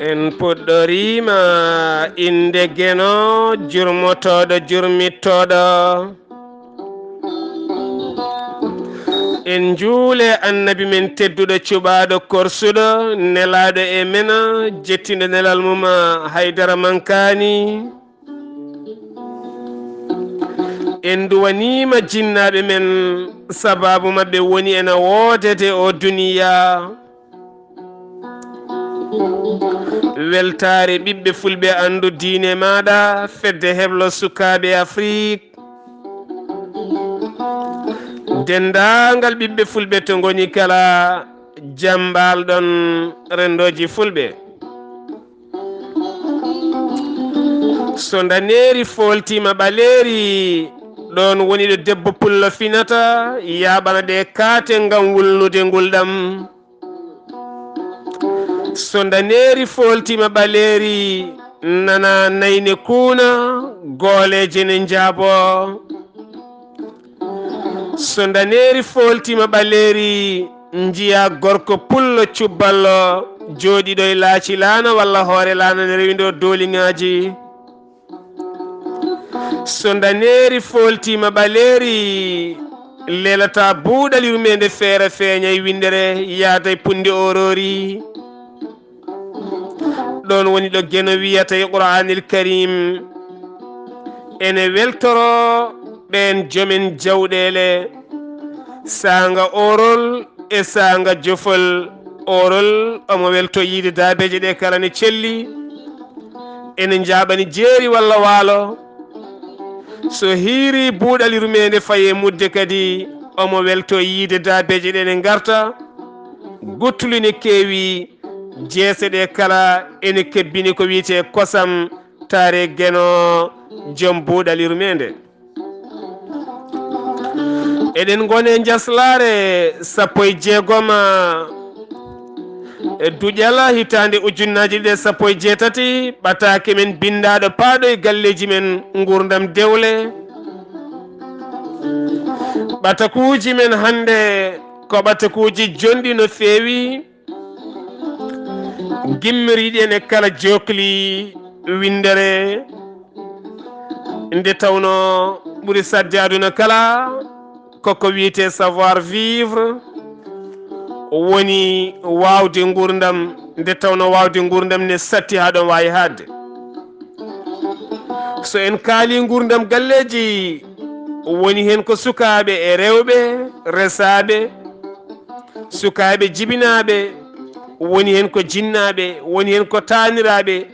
en puɗɗorima inde geno jurmotoɗo jurmittoɗo en juule annabi men tedduɗo cuɓaɗo korsuɗo nelaɗo e mena jettiɗo nelal mum haydara mankani en duwanima jinnaɓe men sababu mabɓe woni ena woodede o duniya weltare ɓiɓɓe fulɓe andu diine maɗa fedde heblo sukaɓe afrique dendagal ɓiɓɓe fulɓe to goni kala jambalɗon rendoji fulɓe so daneri foltima ɓaleri ɗon woni ɗo debbo pullo finata yaɓana ɗe kaate gam wulnude ngulɗam so daneri foltima ɓaleri nana nayne kuuna gooleje ne jaabo so daneri foltima ɓaleri jiya gorko pullo cubballo jooɗiɗo e laaci laana walla hoore laana ne rewindo dooliŋaji so daneri foltima ɓaleri lelata buuɗal yurmeende feere feeña e windere yaada e punde orori ɗon woni ɗo geno wiyata e qur'anil karim ene weltoro ɓen jomen jawɗele sanga orol e sanga jofol orol omo welto yiide daabeje ɗe kala ne celli ene jaɓani jeeri walla waalo so hiiri buuɗal yurmeende faye mudde kadi omo welto yiide daabeje ɗe ne garta guttuli ne keewi jeese ɗe kala ene kebbini ko wiyete kosam taare geno joom buuɗal yurmeende eɗen gone njeslaare 16 e duujal hitande ujunnaji ɗe 17 ɓataake men bindaɗo paaɗo e galleji men gurdam dewle ɓatakuji men hande ko ɓatakuji jonɗi no feewi gimmiriɗi ene kala jokli windere nde tawno ɓuri sadde aduna kala koko wiyete savoir vivre woni wawde gurdam nde tawno wawde gurdam ne satti ha ɗon wawi hadde so en kaali gurdam galleji woni hen ko sukaɓe e rewɓe resaɓe sukaɓe jibinaɓe woni hen ko jinnaɓe woni hen ko taniraɓe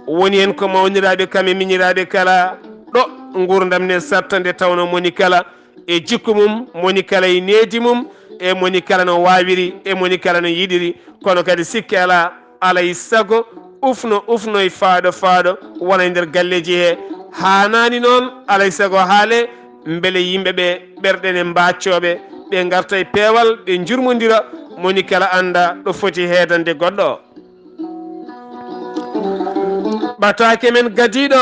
woni hen ko mawniraɓe kamɓe miñiraɓe kala ɗo gurdam ne satta nde tawno moni kala e jikku mum moni kala e needi mum e moni kala no wawiri e moni kala no yiɗiri kono kadi sikki ala alay sago ufno e faaɗo wona e nder galleji he hanani noon alay sago haale beele yimɓeɓe ɓerɗene mbaccoɓe ɓe garta e peewal ɓe jurmodira moni kala anda ɗo foti heedande goɗɗo ɓataake men gadiɗo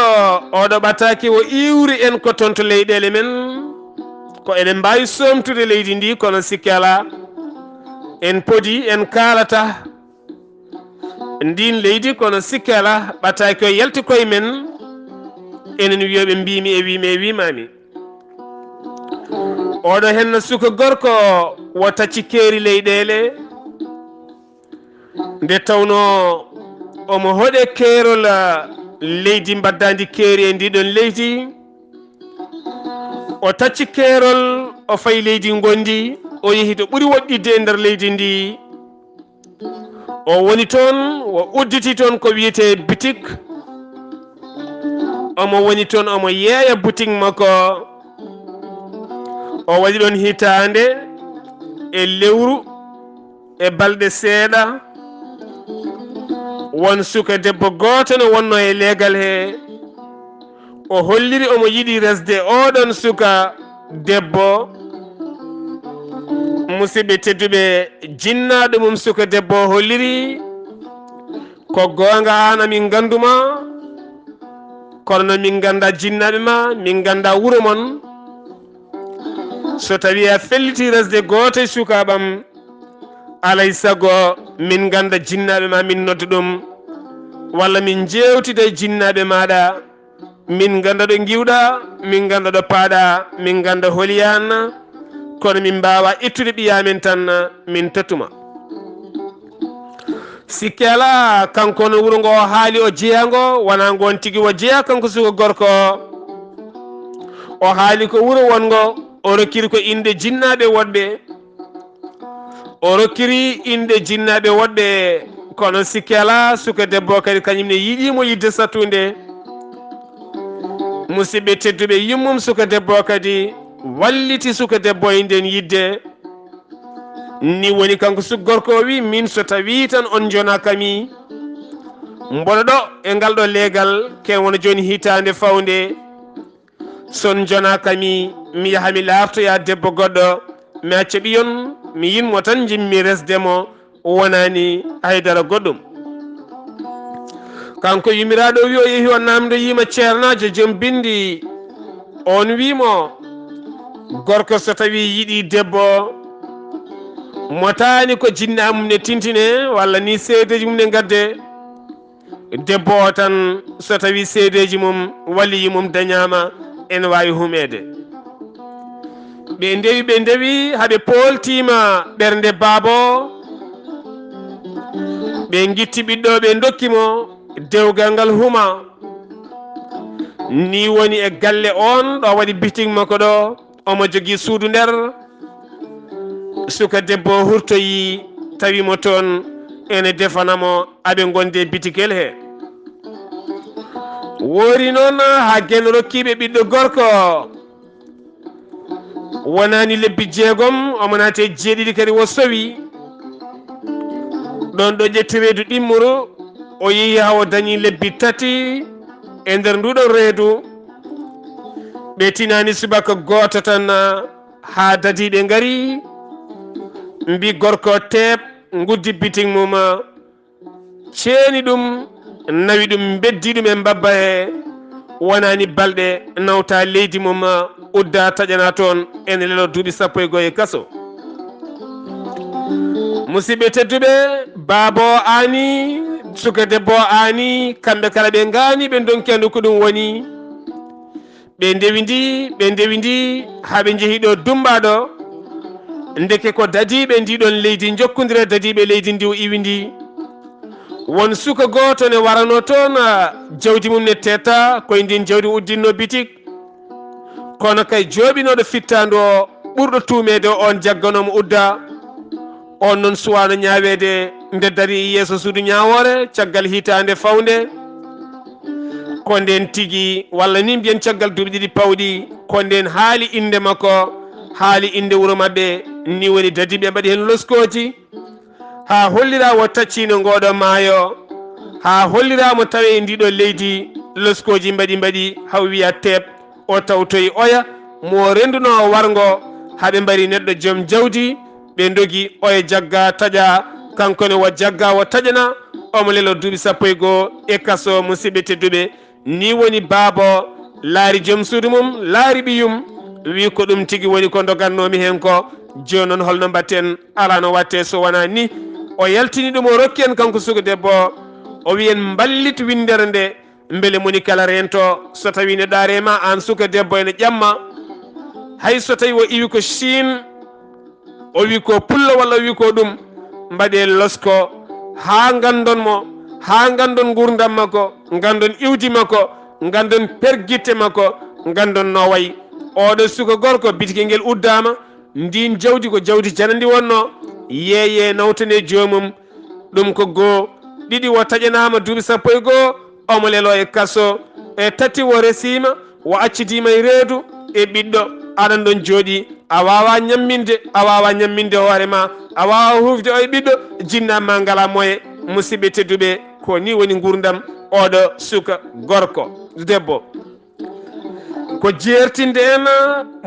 oɗo ɓataake o iwri en ko toon to leyɗele men ko eɗen mbawi somtude leydi ndi kono sikki ala en podi en kalata ndin leydi kono sikki ala ɓataake o yalti koye men enen wiyoɓe mbimi e wimami oɗo henno suka gorko wo tacci keeri leyɗele nde tawno omo hoɗe keerol leydi mbaddadi keeri e ndiɗon leydi o tacci keerol o fayi leydi gondi o yeehi to ɓuuri woɗɗidde e nder leydi ndi o woni toon o udditi toon ko wiyete boutique omo woni toon omo yeeya boutique makko o waɗi ɗon hitande e lewru e balɗe seeɗa won suka debbo goto no wonno e leegal he o holliri omo yiɗi resde oɗon suka debbo musidɓe tedduɓe jinnaɗo mum suka debbo o holliri ko gonga an amin ganduma kono no min ganda jinnaɓe ma min ganda wuuro mon so tawi a felliti resde goto e sukaɓam alay sago min ganda jinnaɓe ma min nodda ɗum walla min jewtida jinnaɓe maɗa min ganda ɗo giwɗa min ganda ɗo paaɗa min ganda holiyan kono min mbawa ittude ɓiyamen tan min tottuma sikki ala kanko no wuuro ngo haali o jeeyango wona gon tigui o jeeya kanko suka gorko o haali ko wuuro wongo o rokkiri ko inde jinnaɓe woɗɓe o rokkiri inde jinnaɓe woɗɓe kono sikki ala suka debbo kadi kañumne yiɗimo yidde sattude musidɓe tedduɓe yimmum suka debbo kadi walliti suka debbo e nden yidde ni woni kanko suka gorko o wi min so tawi tan on jonakami mboɗo ɗo e ngal ɗo leegal ken wona joni hitande fawde son jonakami mi yaha mi lartoya debbo goɗɗo mi acca ɓiyon mi yinmo tan jimmi resdemo wonani haydara goɗɗum kanko yumiraɗo wi o yeehi o namdo yima ceernajo joom bindi on wimo gorko so tawi yiiɗi debbo motani ko jinna mum ne tintine walla ni seedeji mum ne gadde debbo o tan so tawi seedeji mum walliyi mum dañama ene wawi humede ɓe ndewi haɓe poltima ɓernde baabo ɓe guitti ɓiɗɗo ɓe dokkimo dewgal ngal huma ni woni e galle on ɗo waɗi bitig makko ɗo omo jogui suudu nder suka debbo hurtoyi tawimo toon ene defanamo aɓe gonde bitigel he woori noon ha gen rokkiɓe ɓiɗɗo gorko wonani lebbi 6 omo naate 7 kadi wo sowi ɗon ɗo ƴetti reedu ɗimmuru o yeehi ha o dañi lebbi 3 e nder nduɗon reedu ɓe tinani subaka goto tan ha dadiɓe ngari mbi gorko teep guddi biting mum ceeni ɗum nawi ɗum beddi ɗum e mbabba he wonani balɗe nawta leydi mum udda taƴana toon ene lelo duuɓi 15 kaso musidɓe tedduɓe baabo ani suka debbo ani kamɓe kala ɓe gani ɓe donkendu ko ɗum woni ɓe ndewi ndi haɓe jeehi ɗo dumbaɗo ndeke ko dadiɓe ndiɗon leydi jokkodire dadiɓe leydi ndi o iwi ndi won suka goto ne warano toon jawdi mum ne tetta koye ndin jawdi uddinno bitik kono kay jooɓinoɗo fittandu o ɓurɗo tumede on jagganomo udda on noon suwano ñawede nde dari yeeso suudu ñawore caggal hitande fawde ko nden tigui walla ni mbiyen caggal duuɓi ɗiɗi pawɗi ko nden haali inde makko haali inde wuuro mabɓe ni woni dadiɓe mbaɗi hen loskoji ha holliramo taccino ngoɗo maayo ha holliramo tawe e ndiɗo leydi loskoji mbaɗi haw wiya teep o tawtoyi oya mo renduno wargo haɓe mbari neɗɗo joom jawdi ɓe dogi oye jagga taƴa kankone wo jagga wo taƴana omo lelo duuɓi 15 e kaso musidɓe tedduɓe ni woni baabo laari joom suudu mum laari ɓiyum wi ko ɗum tigui woni ko dogannomi hen ko joni noon holno mbatten ala no watte so wona ni o yaltini ɗum o rokki en kanko suka debbo o wi en ballit windere nde beele moni kala rento so tawi ne ɗarema an suka debbo ene ƴamma hay so tawi o iwi ko Chine o wi ko pullo walla o wi ko ɗum mbaɗe losko ha gandonmo ha gandon gurdam makko gandon iwdi makko gandon perguitte makko gandon no wayi oɗo suka gorko bitike ngel uddama ndin jawdi ko jawdi janandi wonno yeeye nawtane joomum ɗum ko goo ɗiɗi wo taƴanama duuɓi 15 omo lelo e kaso e tati wo resima wo accidima e reedu e ɓiɗɗo aɗan ɗon jooɗi a wawa ñamminde hoorema a wawa hufde o e ɓiɗɗo jinnama ngala moye musidɓe tedduɓe ko ni woni gurdam oɗo suka gorko debbo ko jertinde en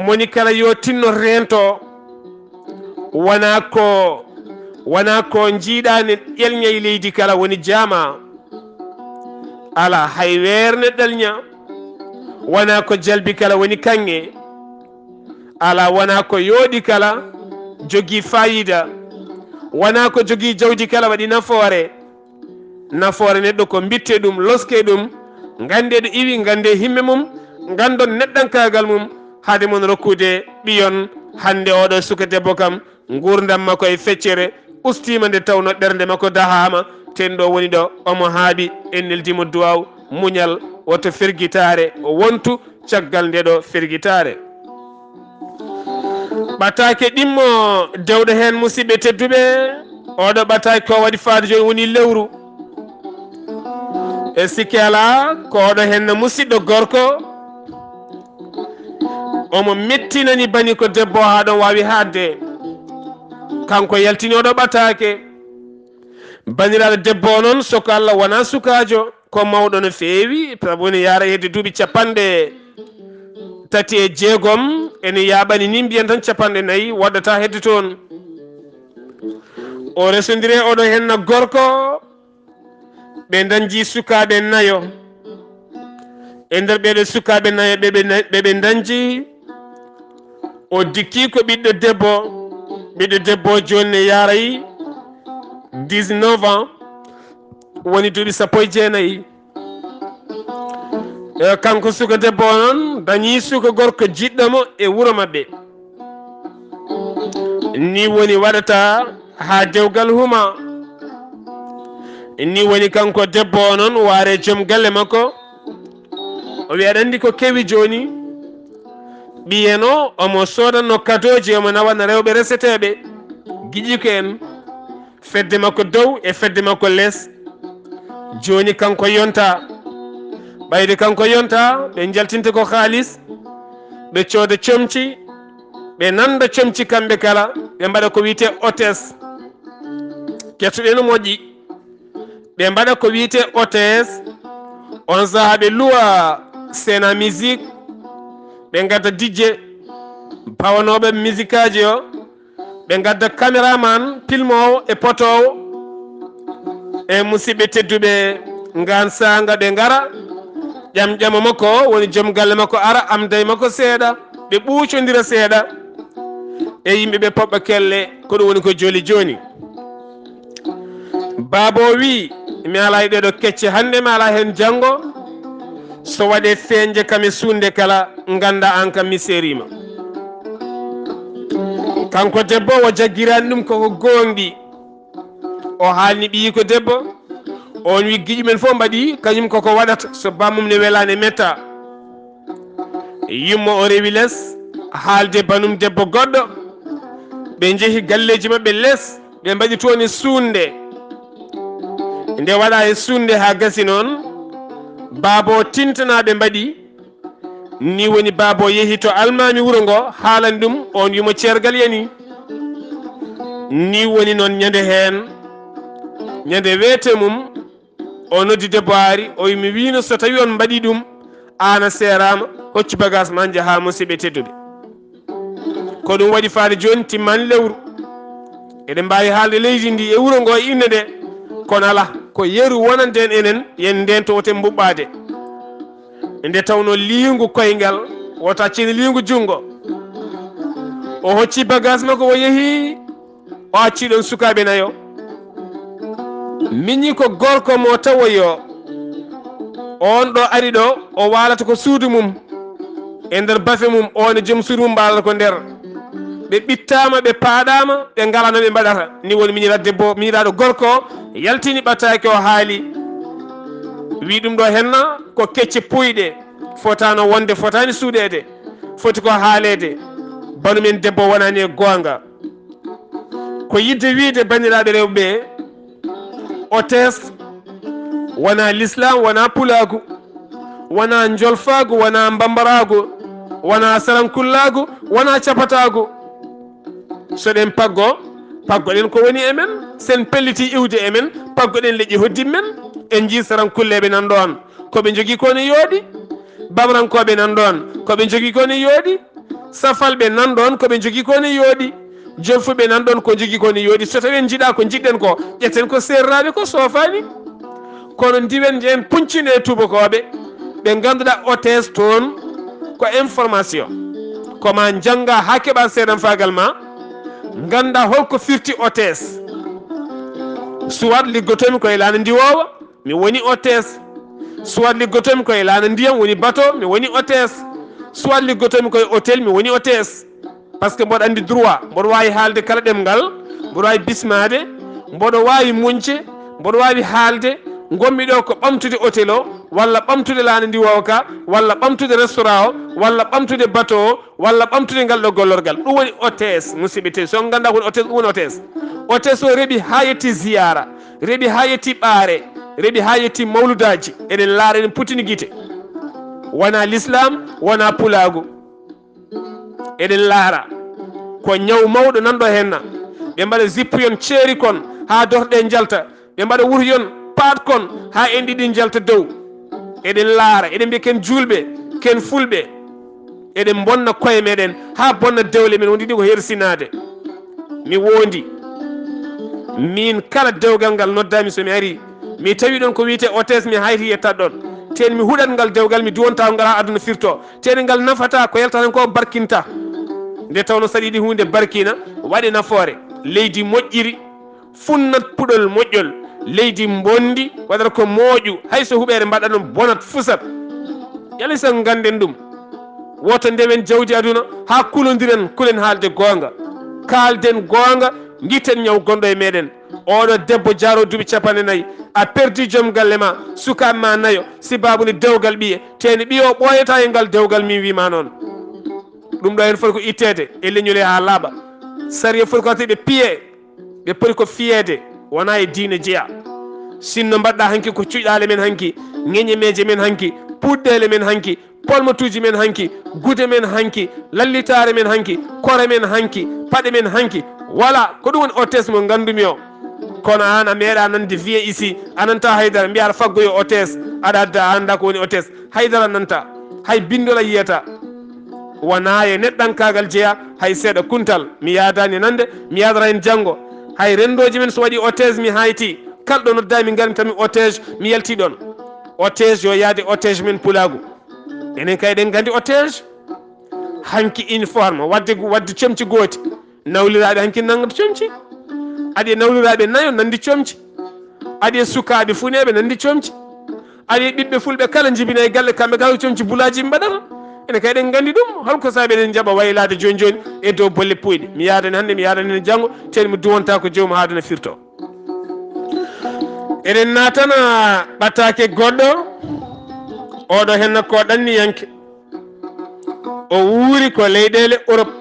moni kala yo tinno rento wona ko jiiɗani ƴelña e leydi kala woni jaama ala hay werne ɗelña wona ko jalbi kala woni kanŋe ala wona ko yooɗi kala jogui fayida wona ko jogii jawdi kala waɗi nafoore neɗɗo ko bitte ɗum loske ɗum gande ɗo iwi gande himme mum gandon neɗɗankagal mum haade mon rokkude ɓiyon hande oɗo suka debbo kam gurdam makko e feccere ustima nde tawno ɓernde makko dahama ten ɗo woni ɗo omo haaɓi en neldimo duwaw muñal woto firguitare wontu caggal nde ɗo firguitare. ɓatake ɗimmo dewɗo hen musidɓe tedduɓe oɗo ɓatake ko waɗi faade joni woni lewru e sikki ala ko oɗo hen musidɗo gorko omo mettinani bani ko debbo ha ɗon wawi hadde kanko yaltini oɗo ɓatake baniraɗo debbo o noon soko Allah wona sukajo ko mawɗo no feewi sabu ne yara hedde duuɓi 36 ene yaɓani ni mbiyen tan 4 waddata hedde toon o resodiri oɗo henna gorko ɓe dañji sukaɓe nayo e nder ɓeɗo sukaɓe nayo ɓeɓe dañji o dikki ko ɓiɗɗo debbo joni ne yarayi 19 ans woni duuɓi 19 kanko suka debbo o noon dañi suka gorko jiɗɗomo e wuuro mabɓe ni woni waɗata ha dewgal huma ni woni kanko debbo o noon waare joom galle makko o wi aɗa andi ko kewi joni ɓiyeno omo sodanno kadoji omo nawana rewɓe reseteɓe guiƴiko en fedde makko dow e fedde makko less joni kanko yonta ɓayde kanko yonta ɓe jaltinta ko haalis ɓe cooda comci ɓe nanda comci kamɓe kala ɓe mbaɗa ko wiyete hôtesse kettoɗe no moƴƴi ɓe mbaɗa ko wiyete hôtesse on saha ɓe luwa scéna musique ɓe gadda dijje pawanoɓe musique aji o ɓe gadda caméraman pilmowo e potowo e musidɓe tedduɓe ngan sanga ɓe ngara ƴamƴama makko woni joom galle makko ara amday makko seeɗa ɓe ɓuucodira seeɗa e yimɓeɓe poɓɓa kelle ko ɗum woni ko joli joni baabo wi mi ala e ɗeɗo kecce hande mi ala hen janggo so waɗe feeñde kam e sunde kala ganda an kam mi serima kanko debbo o jaggirani ɗum koko gonɗi o haalni ɓiyi ko debbo on wi guiƴumen fof mbaɗi kañum koko waɗata so bammum ne welani metta yummo o rewi less haalde banum debbo goɗɗo ɓe jeehi galleji mabɓe less ɓe mbaɗi toon e sunde nde waɗa e sunde ha gasi noon baabo tintanaɓe mbaɗi ni woni baabo yeehi to almami wuuro ngo haalani ɗum on wimo ceergal yani ni woni noon ñande hen ñande weete mum o noddi debbo ari o wi mi wino so tawi on mbaɗi ɗum an a serama hoccu bagage ma jaaha musidɓe tedduɓe ko ɗum waɗi faade joni timmani lewru eɗen mbawi haalde leydi ndi e wuuro ngo inde nde kono ala ko yeru wonande en enen yen nden to woten mbuɓɓade nde tawno liingu koyngal woto accini liingu jungo o hocci bagage makko o yeehi o acci ɗon sukaɓe nayo miñi ko gorko mo tawoyo on ɗo ari ɗo o walata ko suudu mum e nder bafe mum on e joom suudu mum mbalata ko nder ɓe ɓittama ɓe paaɗama ɓe ngalano ɓe mbaɗata ni woni miñiraɗo debbo miñiraɗo gorko yaltini ɓatake o haali wi ɗum ɗo henna ko kecce puyɗe fotano wonde fotani suuɗede foti ko haalede banumen debbo wonani e gonga ko yidde wiide bandiraɓe rewɓe o test wona l'islam wona pulagu wona jolfagu wona mbambaragu wona sarankullagu wona capatagu soɗen paggoɗen ko woni emen sen pelliti iwde emen paggoɗen leƴƴi hoddimmen en jii sarankulleɓe nan ɗon koɓe jogui ko ne yooɗi bamrankoɓe nan ɗon koɓe jogui ko ne yooɗi safalɓe nan ɗon koɓe jogui ko ne yooɗi jolfuɓe nan ɗon ko jogui ko ne yooɗi so tawi en jiiɗa ko jiɗɗen ko ƴetten ko serraɓe ko sofani kono ndiwen je en puncine tubakoɓe ɓe ganduɗa hôtesse toon ko information koma jangga ha keeɓa seeɗan fagal ma ganda holko firti hôtesse soit liggotomi koye laana ndiwowa mi woni hôtesse, soit liggotomi koye laana ndiyam woni bateau mi woni hôtesse, soit liggotomi koye hôtel mi woni hôtesse. par ce que mboɗo andi droit, mboɗo wawi haalde kala ɗemgal, mboɗo wawi bismade, mboɗo wawi muñce, mboɗo wawi haalde gommi ɗo ko ɓamtude hôtel o walla ɓamtude laana ndiwowa ka walla ɓamtude restaurant o walla ɓamtude bateau o walla ɓamtude ngal ɗo gollorgal. ɗum woni hôtesse musidɓe te. so ganda ko woni hôtesse, ɗum woni hôtesse. hôtesse o reeɓi ha yetti ziyara, reeɓi ha yetti ɓaare, reeɓi ha yetti mawludaji. eɗen laara eɗen putini guite, wona l'islam wona pulagu. eɗen laara ko ñaw mawɗo nanɗo henna. ɓe mbaɗa zippu yon ceeri kon ha dorɗe jalta, ɓe mbaɗa wuuro yon paat kon ha en ɗiɗi jalta dow. eɗen laara eɗen mbiya ken julɓe ken fulɓe eɗen bonna koye meɗen ha bonna dewle men. woni ɗi ko hersinade. mi wondi min kala dewgal ngal noddami somi ari mi tawi ɗon ko wiyete hôtesse mi hayti yettat ɗon, ten mi huɗat ngal dewgal mi duwonta ngal ha aduna firto. ten ngal nafata ko yalta tan ko barkinta. nde tawno saɗa yiɗi hunde barkina waɗi nafoore. leydi moƴƴiri funnat puɗol moƴƴol, leydi bondi waɗata ko mooƴu, hayso huɓere mbaɗa ɗum bonat fusat. yalay sen ganden ɗum. woto ndewen jawdi aduna ha kulodiren kulen haalde gonga, kalden gonga, guitten ñaw gonɗo e meɗen. oɗo debbo jaro duuɓi 40 a perdi joom galle ma, sukaɓe ma nayo, si babude dewgal ɓiye teni ɓiyo ɓoyata e ngal dewgal min wima noon. ɗum ɗo hen foti ko ittede e leñol ha laaɓa. sariya foti ko wate ɓe piye, ɓe poti ko fiyede wona e diine jeeya. sinno mbaɗɗa hanki ko cuɗale men hanki, ŋeñemeje men hanki, puɗɗele men hanki, polmatuji men hanki, gude men hanki, lallitare men hanki, kore men hanki, paɗe men hanki. voilà ko ɗum woni hôtesse mo gandumi o. kono an a meeɗa nande wiye ici a nanta haydara mbiya aɗa faggoyo hôtesse, aɗa adda a anda ko woni hôtesse. haydara nanta, hay bindola yiyata. wona e neɗɗankagal jeeya hay seeɗa kuntal. mi yadani nande, mi yadata hen janggo. hay rendoji men so waɗi hôtesse mi hayti, kalɗo noddami garmi tami hôtesse mi yalti ɗon. hôtesse yo yaade hôtesse men pulagu. enen kay ɗen gandi hôtesse hanki uniforme wadde comci gooti, nawliraɓe hanki nangata comci, aɗi e nawliraɓe nayo nandi comci, aɗi e sukaɓe funeɓe nandi comci, aɗi e ɓiɓɓe fulɓe kala jibina e galle kamɓe kala comci bulaji mbaɗata. ene kay ɗen gandi ɗum. holko saabi eɗen jaɓa waylade joni joni e dow bolle puyɗe. mi yadani hande mi yadani hen janggo, ten mi duwonta ko jewmo haadana firto. eɗen natana ɓatake goɗɗo oɗo henna ko ɗanniyanke, o wuuri ko leyɗele Europe.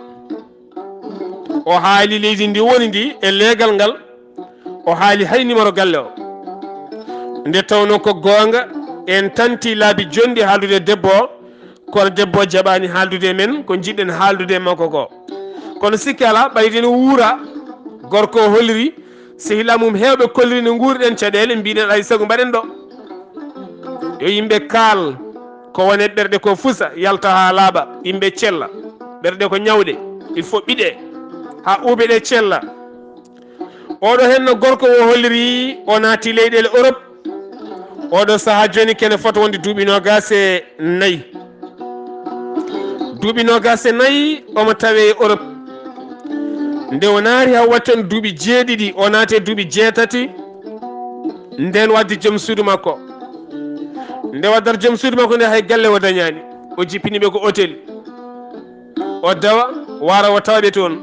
o haali leydi ndi woni ndi e leegal ngal, o haali hay numéro galle o. nde tawno ko gonga en tanti laabi jondi haaldude debbo o, kono debbo o jaɓani haaldude men ko jiɗɗen haaldude makko ko. kono sikki ala ɓayden wuura gorko o holliri sehila mum hewɓe kolliri no guuriɗen caɗele mbiɗen ay sago mbaɗen ɗo. yo yimɓe kaal ko wone ɓerɗe ko fusa yalta ha laaɓa, yimɓe cella ɓerɗe ko ñawɗe il faut ɓiɗe ha uube ɗe cella. oɗo henno gorko o holliri o naati leyɗele Europe. oɗo saaha joni kene foto wonde duuɓi nogase 4. duuɓi nogase 4 omo tawe Europe. nde o naari ha watti on duuɓi 7 o naate duuɓi 7 nden wadde joom suudu makko. nde waddata joom suudu makko nde hay galle o dañani, o jippiniɓe ko hôtel. o dawa wara o tawaɓe toon,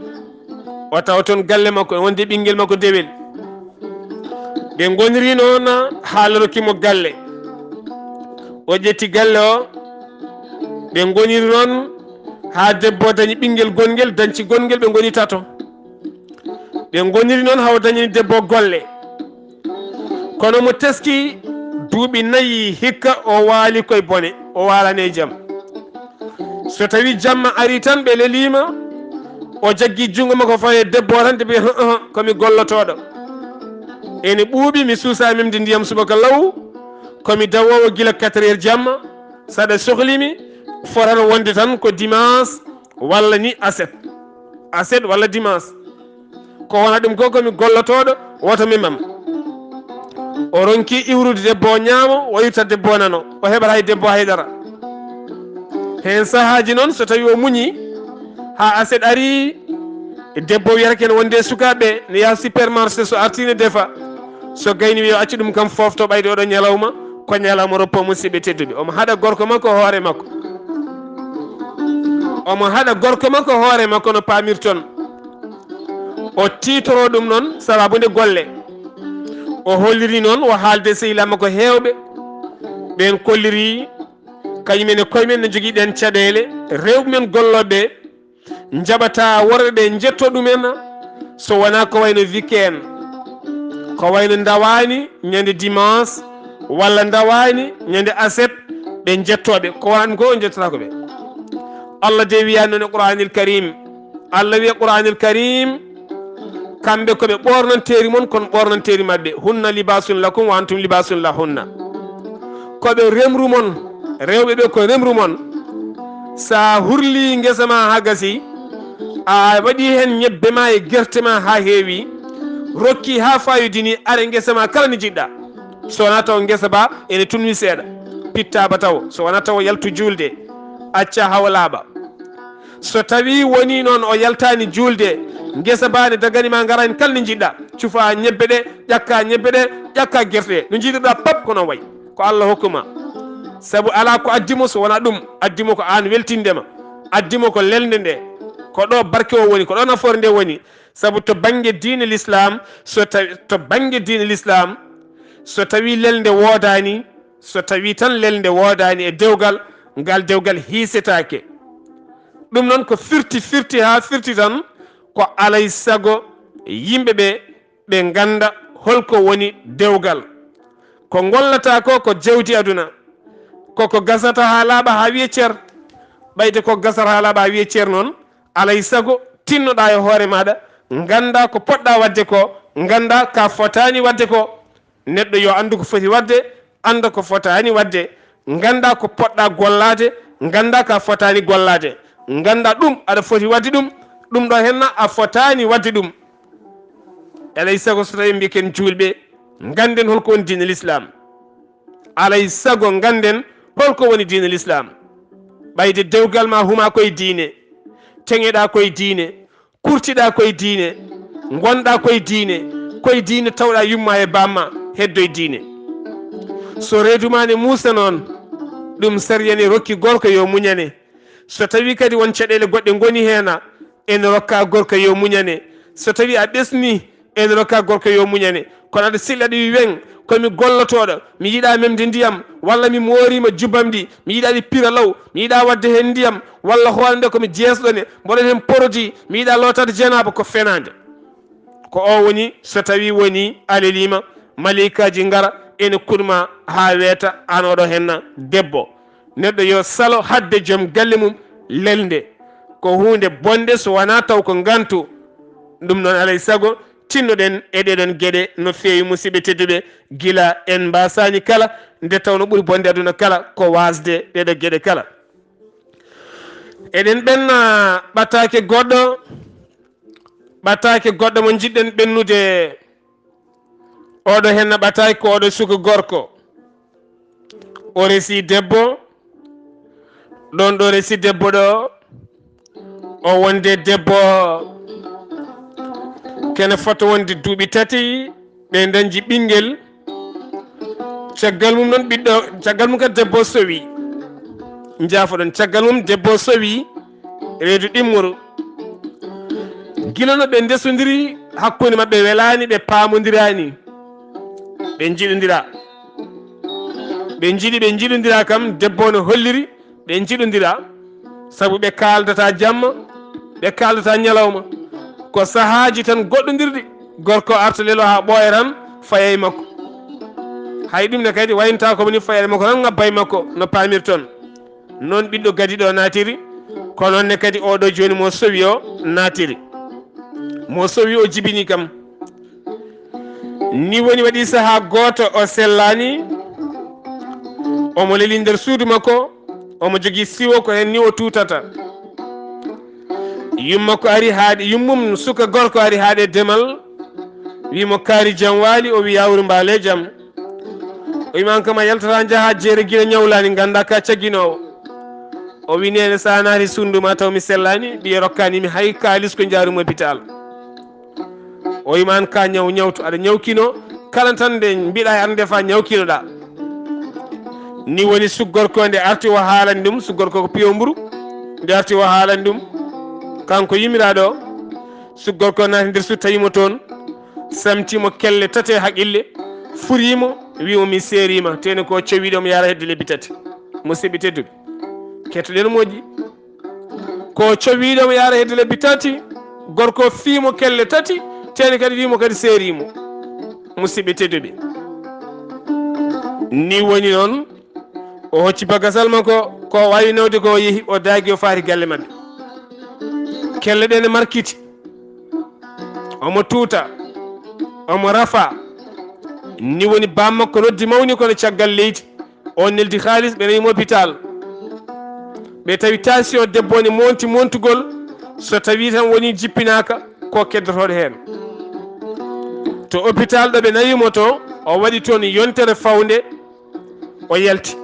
o tawa toon galle makko wonde ɓinguel makko dewel. ɓe goniri noon ha lorokimo galle. o ƴetti galle o, ɓe goniri noon ha debbo dañi ɓinguel gonguel, dañci gonguel, ɓe goni tato. ɓe goniri noon hawo dañini debbo golle. kono mo teski duuɓi 4 hikka o waali koye bone, o walane jaam. so tawi jamma ari tan ɓe lelima, o jaggi jungo makko faye debbo tan de ɓe komi gollotoɗo, ene ɓuuɓi mi suusa memde ndiyam subaka law, komi dawowo guila 4 heures jamma. saɗa sohlimi fotan wonde tan ko dimanche walla ni aset walla dimanche. ko wona ɗum ko komi gollotoɗo woto mimam. o ronki iwrude debbo o ñaamo, o itta debbo nano, o heɓata hay debbo haydara. hen sahaji noon so tawi o muñi ha aset ari, debbo wiyata ken wonde sukaɓe ne yaha supermarché, so artine defa so gayni wi o acci ɗum kam fofto ɓayde oɗo ñalawma ko ñalawma roppo musidɓe tedduɓe omo haɗa gorko makko hoore makko omo haɗa gorko makko hoore makko no paamirton o titoro ɗum noon sababude golle o holliri noon o haalde sehilama ko heewɓe ɓen kolliri kañumen e koyemen ne jogui ɗen caɗele rewɓe men golloɓe jaɓata worɓe ɓe jetto ɗumen so wona ko wayno weekend ko wayno dawani ñande dimanche walla dawani ñande aset ɓe jettoɓe ko wonani ko jettata ko ɓe Allah de wiyani noon e qouranil karim Allah wiya qouranil karim kamɓe koɓe ɓornanteri moon kono ɓornanteri mabɓe hunna libasun lakum wa antum libasun lahunna koɓe remru moon rewɓe ɓe ko remru moon sa hurli guesa ma ha gasi a waɗi hen ñebbe ma e guerte ma ha heewi rokki ha fayodini are guesa ma kala ne jiɗɗa so wona taw guesa ba ene tunni seeɗa pittaba taw so wona taw yaltu julde acca hawa laaɓa so tawi woni noon o yaltani julde guesa ba ne daganima garani kala ne jiɗɗa cufa ñebbe ɗe ƴakka ñebbe ɗe ƴakka guerte ɗe no jiɗirɗa pap ko noon wayi ko Allah hokkuma saabu ala ko addimo so wona ɗum addimo ko an weltindema addimo ko lelde nde ko ɗo barke o woni ko ɗo nafoore nde woni saabu to banggue diine l'islam so tawi to banggue diine l'islam so tawi lelde woodani so tawi tan lelde woodani e dewgal ngal dewgal hiisetake ɗum noon ko firti ha firti tan ko alay sago yimɓeɓe ɓe ganda holko woni dewgal ko gollata ko jewdi aduna koko gasata ha laaɓa ha wiye ceer ɓayde ko gasata ha laaɓa ha wiye ceer noon alay sago tinnoɗa e hoore maɗa ganda ko poɗɗa wadde ko ganda ka fotani wadde ko neɗɗo yo andu ko foti wadde anda ko fotani wadde ganda ko poɗɗa gollade ganda ka fotani gollade ganda ɗum aɗa foti wadde ɗum ɗo henna a fotani wadde ɗum alay sago so tawi mbiken julɓe ganden holko woni diine l'islam alay sago ganden holko woni diine l'islam ɓayde dewgal ma huma koye diine teŋeɗa koye diine kurtiɗa koye diine gonɗa koye diine tawɗa yumma e bamma heddo e diine so reedumane muusa noon ɗum sariyane rokki gorko yo muñane so tawi kadi won caɗele goɗɗe goni hena ene rokka gorko yo muñane so tawi a ɓesni ene rokka gorko yo muñane kono aɗa silli aɗa wi wen komi gollotoɗo mi yiiɗa memde ndiyam walla mi moorima jubamɗi mi yiiɗaɗi pira law mi yiiɗa wadde hen ndiyam walla hoore nde komi jeesɗone mboɗon hen produit mi yiiɗa lotade janaba ko fenade ko o woni so tawi woni alelima malikaji gara ene kuɗma ha weeta an oɗo henna debbo neɗɗo yo salo hadde joom galle mum lelde ko hunde bonde so wona taw ko gantu ɗum noon alay sago tinnoɗen e ɗeɗon gueɗe no fewi musidɓe tedduɓe gila en mbasani kala nde tawno ɓuuri bonde aduna kala ko wasde ɗeɗo gueɗe kala eɗen ɓenna ɓatake goɗɗo mo jiɗɗen ɓennude oɗo henna ɓatake ko oɗo suka gorko o resi debbo ɗon ɗo resi debbo ɗo o wonde debbo kene foto wonde duuɓi tati ɓe dañji ɓinguel caggal mum noon ɓiɗɗo caggal mum kadi debbo sowi jaafoɗon caggal mum debbo sowi reedu ɗimmuru gila no ɓe ndesodiri hakkude mabɓe welani ɓe paamodirani ɓe jiɗodira ɓe jiɗodira kam debbo no holliri ɓe jiɗodira saabu ɓe kaldata jamma ɓe kaldata ñalawma ko sahaji tan goɗɗodirɗi gorko arta lelo ha ɓooya tan fayay makko hay ɗum ne kadi wayinta komo ni fayade makko tan ngabbay makko no pamir toon noon ɓiɗɗo gadiɗo natiri ko noonne kadi oɗo joni mo sowi o natiri mo sowi o jibini kam ni woni waɗi saaha goto o sellani omo leli nder suudu makko omo jogui siwo ko hen ni o tutata yumma ko ari haaɗe yummum suka gorko ari haaɗe demal wimo kaari jaam waali o wi yawru mbaale jaam o wiman kam a yaltata jaaha jeere guila ñawlani ganda ka cagginowo o wi nene sa naati sunduma taw mi sellani ɓiye rokkanimi hay kalis ko jaarumi hôpital o wiman ka ñawtu aɗa ñawkino kala tan nde mbiɗa e arde fa ñawkinoɗa ni woni suggorko nde arti o haalani ɗum suggorko ko piyo mburu nde arti o haalani ɗum kanko yimiraɗo o suggorko naati nder su tawimo toon samtimo kelle tate haqqille furimo wimo mi seerima teni ko cowiɗomo yara hedde lebbi tati musidɓe tedduɓe kettoɗen moƴƴi ko cowiɗomo yara hedde lebbi tati gorko fiimo kelle tati teni kadi wimo kadi seerimo musidɓe tedduɓe ni woni noon o hocci bagasal makko ko wawi nawde ko yeehi o daagi o faati galle mabɓe kelle ɗe ne markiti omo tuuta omo rafa ni woni bammakko noddi mawni kono caggal leydi on neldi haalis ɓe rewimo hôpital ɓe tawi tension debbo ne monti montugol so tawi tan woni jippinaka ko keddotoɗo hen to hôpital ɗo ɓe nawimo to o waɗi toon yontere fawde o yalti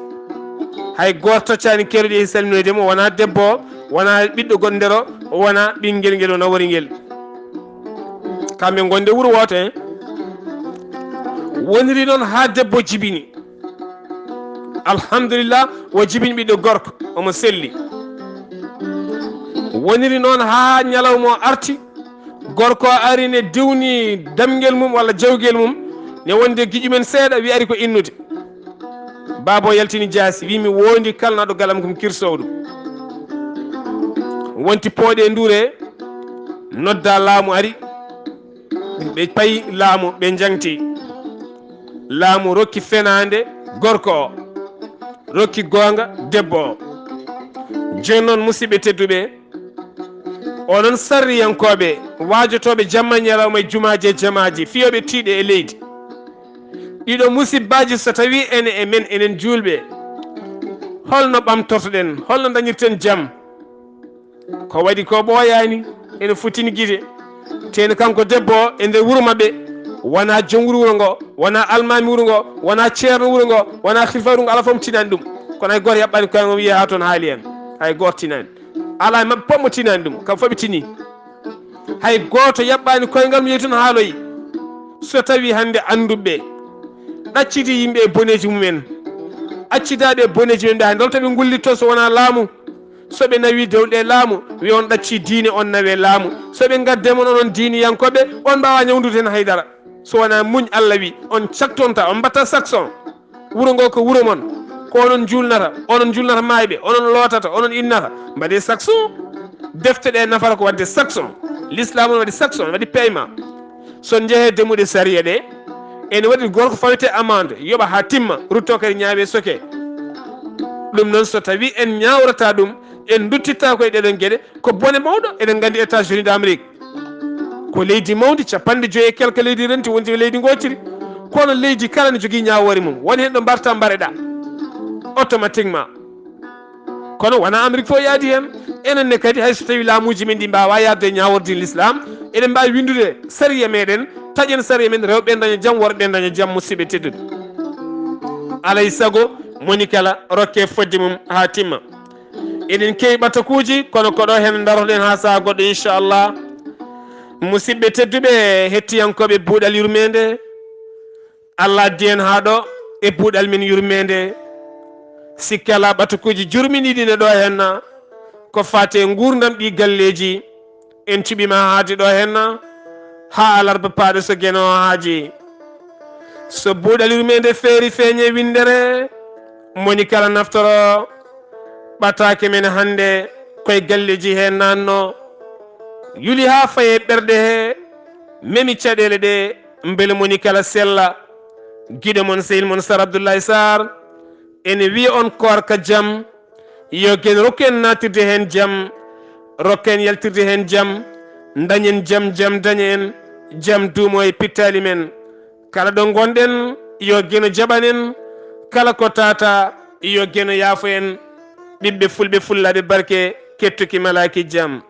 hay goto toccani keruɗi e salminoydemo wona debbo o wona ɓiɗɗo gon nder o wona ɓinguel nguel o nawori nguel kamɓe gonde wuuro woto hen woniri noon ha debbo jibini alhamdulillah o jibini ɓiɗɗo gorko omo selli woniri noon ha ñalawma o arti gorko ari ne dewni damguel mum walla jawguel mum ne wonde guiƴumen seeɗa wi ari ko innude baba o yaltini jaasi wimi wondi kalnaɗo galam kom kirsowo ɗum wonti pooɗe ndure nodda laamu ari ɓe payi laamu ɓe jangti laamu rokki fenande gorko o rokki gonga debbo o joni noon musidɓe tedduɓe onon sarriyankoɓe wajotoɓe jamma ñalawma e jumaji e jamaji fiyoɓe tiiɗe e leydi ɗiɗo musibbaji so tawi ene e men enen julɓe holno ɓamtortoɗen holno dañirten jaam ko waɗi ko ɓooyani ene futini guite teni kanko debbo o e nder wuuro mabɓe wona joom wuro ngo wona almami wuro ngo wona ceerno wuro ngo wona hilfa wuro ngo ala fof tinani ɗum kono hay goto yaɓɓani koye wiya ha toon haali hen hay goto tinani ala mabɓe fof mo tinani ɗum kam fof ɓe tini hay goto yaɓɓani koyngal mo yehi toon haaloyi so tawi hande anduɓe ɗacciti yimɓe e boneji mumen accidaɓe e boneji mumen ɓe hay ndol taɓe gullitto so wona laamu soɓe nawi dewɗe laamu wi on ɗacci diine on nawe laamu soɓe gaddemon onon diiniyankoɓe on mbawa ñawdude hen haydara so wona muñ Allah wi on caktonta on mbatta saction wuuro ngo ko wuuro mon ko onon julnata mayɓe onon lootata onon innata mbaɗe saction defte ɗe nafata ko wadde saction l'islam on waɗi saction waɗi paiement son jeehe demuɗe sariya ɗe ene waɗi gorko fawete amande yoɓa ha timma rutto kadi ñaawe soke ɗum noon so tawi en ñawrata ɗum en duttitta koye ɗeɗon gueɗe ko bone mawɗo eɗen gandi États-Unis d'Amérique ko leydi mawdi capanɗe joyi e quelque leydi renti wonti leydi gotiri kono leydi kala ne jogui ñawore mum woni hen ɗo mbarta mbareɗa automatiquement kono wona Amérique fof yaadi hen enenne kadi hayso tawi laamuji men ɗi mbawa yadde e ñaworde l'islam eɗen mbawi windude sariya meɗen taƴen sariya men rewɓe daña jaam worɓe daña jaam musidɓe teddude alay saago moni kala rokke fodde mum ha timma eɗen kewi ɓatakuji kono koɗo hen daroɗen ha saha goɗɗo inchallah musidɓe tedduɓe hettiyankoɓe buuɗal yurmende Allah addi en ha ɗo e buuɗal men yurmende sikki ala ɓatakuji jurminiɗine ɗo henna ko fate gurdam ɗi galleji en cuɓima haade ɗo henna ha alarba paaɗo so gueno haaji so buuɗal yurmende feeri feeñe windere moni kala naftoro ɓataake men hande koye galleji he nanno yuli ha faye ɓerɗe he memi caɗele ɗe beele moni kala sella guiɗo mon sehil mon Saar Abdullaahi Saar ene wiya on korka jaam yo gen rokku en natirde hen jaam rokka en yaltirde hen jaam dañen jaam daña en jaam duumo e pittali men kala ɗo gonɗen yo geno jaɓanen kala ko tata yo geno yaafo en ɓiɓɓe fulɓe fullaɓe barke kettuki malaki jaam